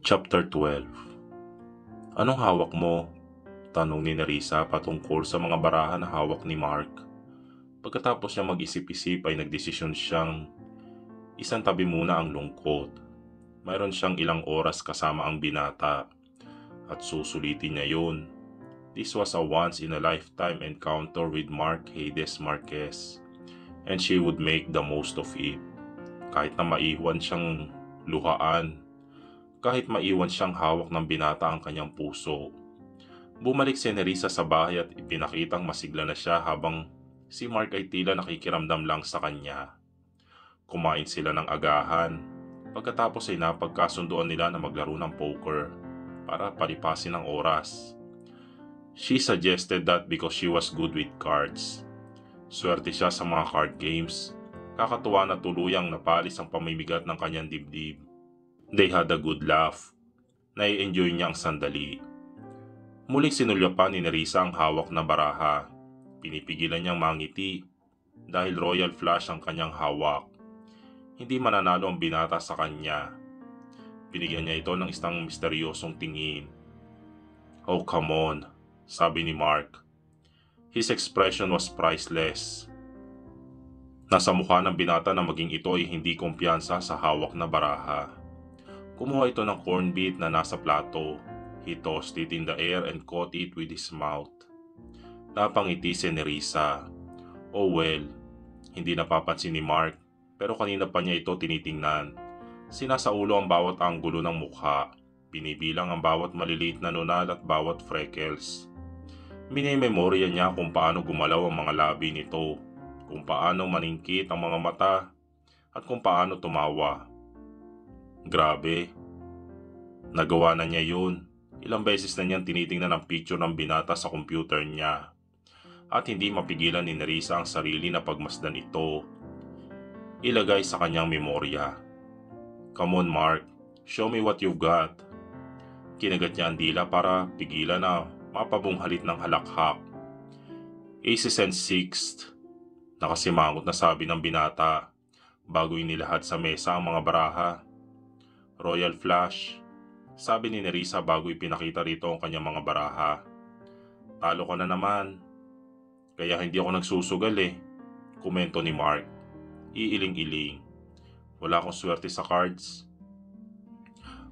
Chapter 12. Anong hawak mo? Tanong ni Nerissa patungkol sa mga baraha na hawak ni Mark. Pagkatapos niya mag-isip-isip ay nagdesisyon siyang isang tabi muna ang lungkot. Mayroon siyang ilang oras kasama ang binata at susulitin niya yun. This was a once-in-a-lifetime encounter with Mark Hades Marquez and she would make the most of it. Kahit na maiwan siyang luhaan, kahit maiwan siyang hawak ng binata ang kanyang puso. Bumalik si Nerissa sa bahay at ipinakitang masigla na siya habang si Mark ay tila nakikiramdam lang sa kanya. Kumain sila ng agahan. Pagkatapos ay napagkasunduan nila na maglaro ng poker para palipasin ang oras. She suggested that because she was good with cards. Swerte siya sa mga card games. Kakatuwa na tuluyang napalis ang pamimigat ng kanyang dibdib. They had a good laugh. Nai-enjoy niya ang sandali. Muling sinulyapan ni Nerissa ang hawak na baraha. Pinipigilan niyang mangiti dahil royal flush ang kanyang hawak. Hindi mananalo ang binata sa kanya. Binigyan niya ito ng isang misteryosong tingin. "Oh, come on," sabi ni Mark. His expression was priceless. Nasa mukha ng binata na maging ito ay hindi kumpiyansa sa hawak na baraha. Kumuha ito ng corned beef na nasa plato. He tossed it in the air and caught it with his mouth. Napangiti si Nerissa. Oh well, hindi napapansin ni Mark, pero kanina pa niya ito tinitingnan. Sinasaulo ang bawat anggulo ng mukha. Binibilang ang bawat maliliit na nunal at bawat freckles. Minememorya niya kung paano gumalaw ang mga labi nito, kung paano maningkit ang mga mata, at kung paano tumawa. Grabe. Nagawa na niya yun. Ilang beses na niyang tinitingnan ang picture ng binata sa computer niya. At hindi mapigilan ni Nerissa ang sarili na pagmasdan ito. Ilagay sa kanyang memorya. "Come on, Mark. Show me what you've got." Kinagat niya ang dila para pigilan na mapabunghalit ng halakhak. "Aces and sixth," nakasimangot na sabi ng binata bago inilahad sa mesa ang mga baraha. "Royal flush," sabi ni Nerissa bago ipinakita rito ang kanyang mga baraha. "Talo ka na naman." "Kaya hindi ako nagsusugal komento ni Mark. Iiling-iling. "Wala akong swerte sa cards."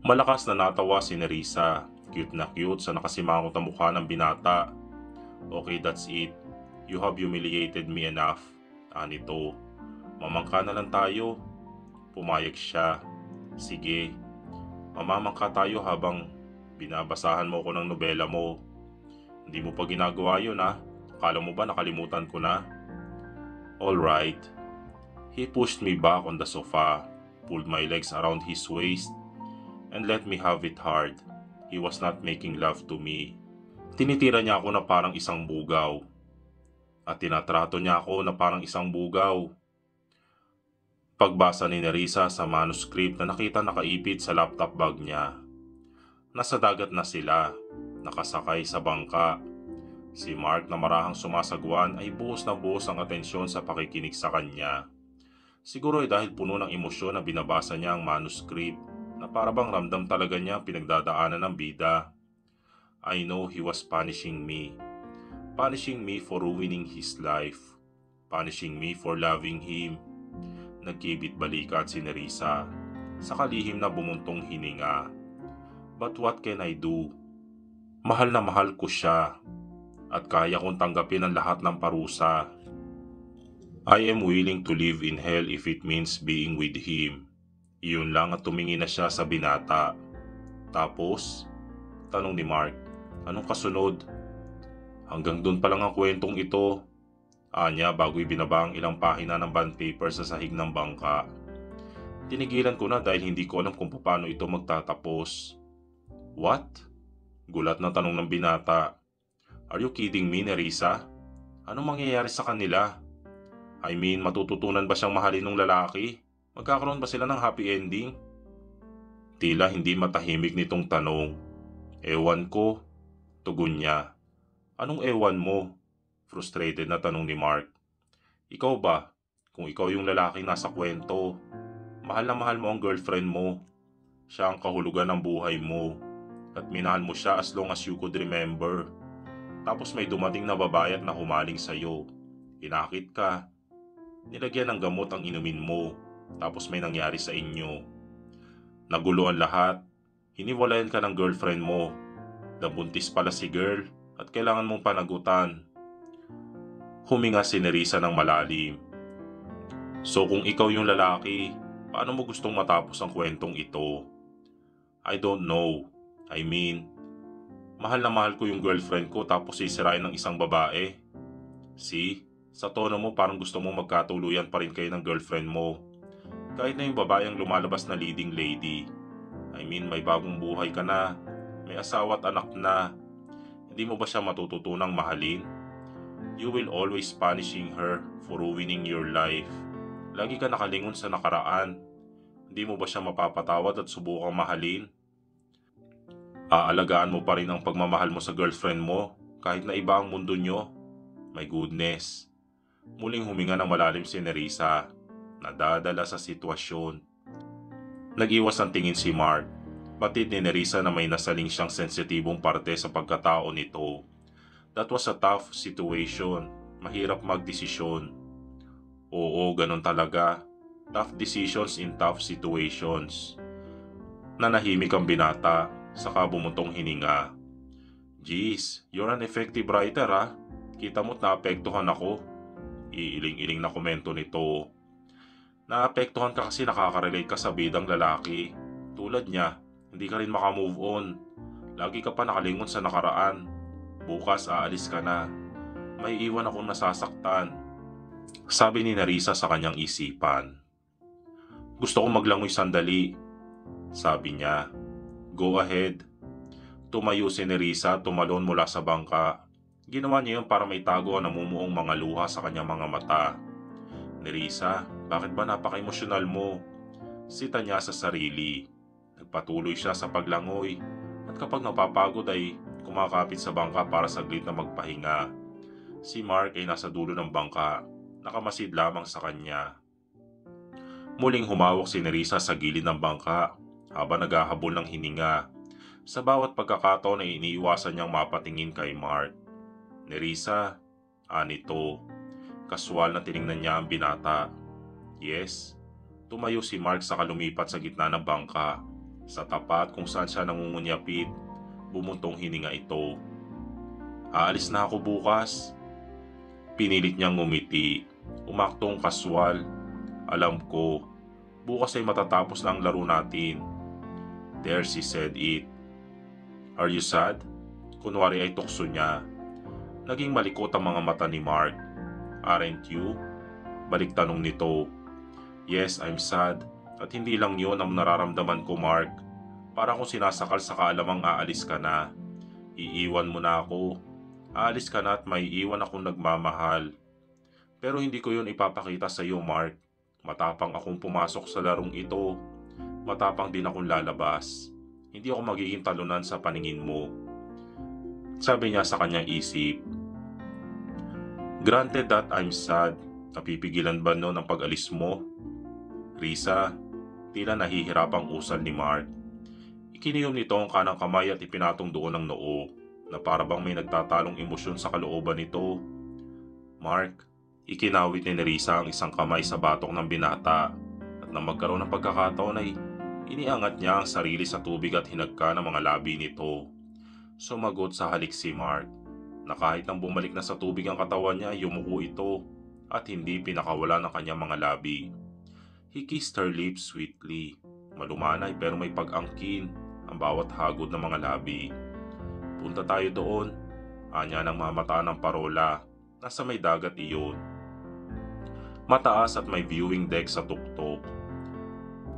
Malakas na natawa si Nerissa. Cute na cute sa nakasimangot na mukha ng binata. "Okay, that's it. You have humiliated me enough." Anito. "Mamangka na lang tayo." Pumayag siya. "Sige. Mamamangka tayo habang binabasahan mo ko ng nobela mo. Hindi mo pa ginagawa yun Akala mo ba nakalimutan ko na?" "Alright." He pushed me back on the sofa, pulled my legs around his waist, and let me have it hard. He was not making love to me. Tinitira niya ako na parang isang bugaw. At tinatrato niya ako na parang isang bugaw. Pagbasa ni Nerissa sa manuscript na nakita nakaipit sa laptop bag niya. Nasa dagat na sila, nakasakay sa bangka. Si Mark na marahang sumasagwan ay buhos na buhos ang atensyon sa pakikinig sa kanya. Siguro ay dahil puno ng emosyon na binabasa niya ang manuscript na parabang ramdam talaga niya pinagdadaanan ng bida. I know he was punishing me. Punishing me for ruining his life. Punishing me for loving him. Nagkibit balikat si Nerissa sa kalihim na bumuntong hininga. But what can I do? Mahal na mahal ko siya at kaya kong tanggapin ang lahat ng parusa. I am willing to live in hell if it means being with him. Iyon lang at tumingin na siya sa binata. Tapos, tanong ni Mark, anong kasunod? Hanggang doon pa lang ang kwentong ito. Anya bago ibinaba ang ilang pahina ng bond paper sa sahig ng bangka. Tinigilan ko na dahil hindi ko alam kung paano ito magtatapos. What? Gulat na tanong ng binata. Are you kidding me, Nerissa? Anong mangyayari sa kanila? I mean, matututunan ba siyang mahalin ng lalaki? Magkakaroon ba sila ng happy ending? Tila hindi matahimik nitong tanong. Ewan ko, tugon niya. Anong ewan mo? Frustrated na tanong ni Mark. Ikaw ba? Kung ikaw yung lalaki nasa kwento, mahal na mahal mo ang girlfriend mo. Siya ang kahulugan ng buhay mo at minahal mo siya as long as you could remember. Tapos may dumating na babae at na humaling sa'yo. Inakit ka, nilagyan ng gamot ang inumin mo, tapos may nangyari sa inyo. Nagulo ang lahat, hiniwalayan ka ng girlfriend mo, nabuntis pala si girl at kailangan mong panagutan. Huminga si Nerissa ng malalim. So kung ikaw yung lalaki, paano mo gustong matapos ang kwentong ito? I don't know. I mean, mahal na mahal ko yung girlfriend ko tapos sisirain ng isang babae. See, sa tono mo parang gusto mo magkatuluyan pa rin kayo ng girlfriend mo. Kahit na yung babae ang lumalabas na leading lady. I mean, may bagong buhay ka na, may asawa at anak na. Hindi mo ba siya matututunang mahalin? You will always punishing her for ruining your life. Lagi ka nakalingon sa nakaraan. Hindi mo ba siya mapapatawad at subukang mahalin? Aalagaan mo pa rin ang pagmamahal mo sa girlfriend mo kahit na iba ang mundo nyo? My goodness. Muling huminga ng malalim si Nerissa, nadadala sa sitwasyon. Nag-iwas ang tingin si Mark. Batid ni Nerissa na may nasaling siyang sensitibong parte sa pagkatao nito. That was a tough situation. Mahirap magdesisyon. Oo, ganun talaga. Tough decisions in tough situations. Nanahimik ang binata, saka bumuntong hininga. Jeez, you're an effective writer ah. Kita mo't naapektuhan ako. Iiling-iling na komento nito. Naapektuhan ka kasi nakaka-relate ka sa bidang lalaki. Tulad niya, hindi ka rin makamove on. Lagi ka pa nakalingon sa nakaraan. Bukas aalis ka na. May iwan akong nasasaktan. Sabi ni Nerissa sa kanyang isipan. Gusto kong maglangoy sandali. Sabi niya. Go ahead. Tumayo si Nerissa, tumalon mula sa bangka. Ginawa niya yun para may tago ang namumuong mga luha sa kanyang mga mata. Nerissa, bakit ba napaka-emosyonal mo? Sita niya sa sarili. Nagpatuloy siya sa paglangoy at kapag napapagod ay kumakapit sa bangka para saglit na magpahinga. Si Mark ay nasa dulo ng bangka, nakamasid lamang sa kanya. Muling humawak si Nerissa sa gilid ng bangka habang naghahabol ng hininga. Sa bawat pagkakataon ay iniiwasan niyang mapatingin kay Mark. Nerissa, anito. Kaswal na tiningnan niya ang binata. Yes. Tumayo si Mark sa lumipat sa gitna ng bangka. Sa tapat kung saan siya nangungunyapit, bumuntong hininga ito. Aalis na ako bukas. Pinilit niyang ngumiti. Umaktong kaswal. Alam ko, bukas ay matatapos na ang laro natin. There she said it. Are you sad? Kunwari ay tukso niya. Naging malikot ang mga mata ni Mark. Aren't you? Balik tanong nito. Yes, I'm sad. At hindi lang yun ang nararamdaman ko, Mark. Para kung sinasakal sa kaalamang aalis ka na. Iiwan mo na ako. Aalis ka na at may iwan akong nagmamahal. Pero hindi ko yun ipapakita sa iyo, Mark. Matapang akong pumasok sa larong ito. Matapang din akong lalabas. Hindi ako magiging talunan sa paningin mo. Sabi niya sa kanyang isip. Granted that I'm sad. Napipigilan ba no ng pag-alis mo? Risa, tila nahihirapang usal ni Mark. Ikiniyom nito ang kanang kamay at ipinatong doon ng noo na para bang may nagtatalong emosyon sa kalooban nito. Mark, ikinawit ni Risa ang isang kamay sa batok ng binata at nang magkaroon ng pagkakataon ay iniangat niya ang sarili sa tubig at hinagka ng mga labi nito. Sumagot sa halik si Mark na kahit nang bumalik na sa tubig ang katawan niya ay yumuko ito at hindi pinakawala ng kanyang mga labi. He kissed her lips sweetly. Malumanay pero may pag-angkin ang bawat hagod ng mga labi. Punta tayo doon. Anya ng mamata ng parola. Nasa may dagat iyon. Mataas at may viewing deck sa tuktok.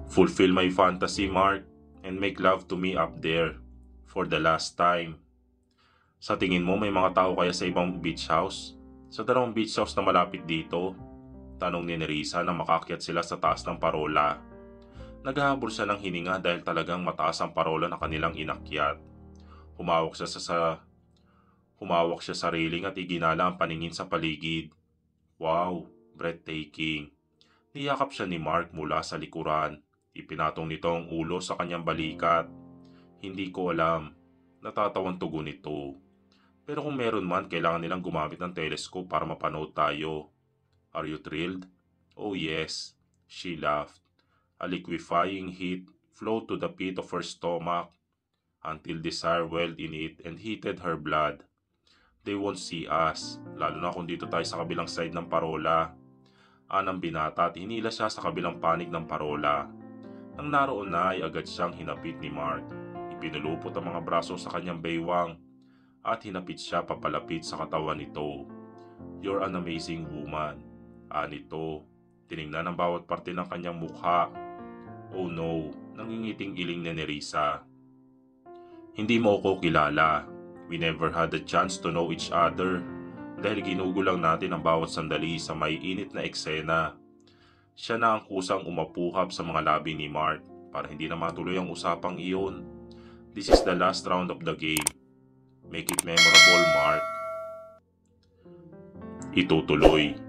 Fulfill my fantasy, Mark, and make love to me up there for the last time. Sa tingin mo may mga tao kaya sa ibang beach house? Sa dalawang beach house na malapit dito? Tanong ni Nerissa na makakyat sila sa taas ng parola. Naghahabol siya ng hininga dahil talagang mataas ang parola na kanilang inakyat. Humawak siya sa railing at iginala ang paningin sa paligid. Wow, breathtaking. Niyakap siya ni Mark mula sa likuran. Ipinatong nito ang ulo sa kanyang balikat. Hindi ko alam. Natatawan tugon nito. Pero kung meron man, kailangan nilang gumamit ng telescope para mapanood tayo. Are you thrilled? Oh yes, she laughed. A liquefying heat flowed to the pit of her stomach until desire welled in it and heated her blood. They won't see us, lalo na kung dito tayo sa kabilang side ng parola. Anang binata at hinila siya sa kabilang panig ng parola. Nang naroon na ay agad siyang hinapit ni Mark. Ipinulupot ang mga braso sa kanyang baywang at hinapit siya papalapit sa katawan nito. You're an amazing woman. Nito. Tiningnan ang bawat parte ng kanyang mukha. Oh no, nangingiting iling ni Nerissa. Hindi mo ako kilala. We never had the chance to know each other dahil ginugo lang natin ang bawat sandali sa may init na eksena. Siya na ang kusang umapuhap sa mga labi ni Mark para hindi na matuloy ang usapang iyon. This is the last round of the game. Make it memorable, Mark. Itutuloy.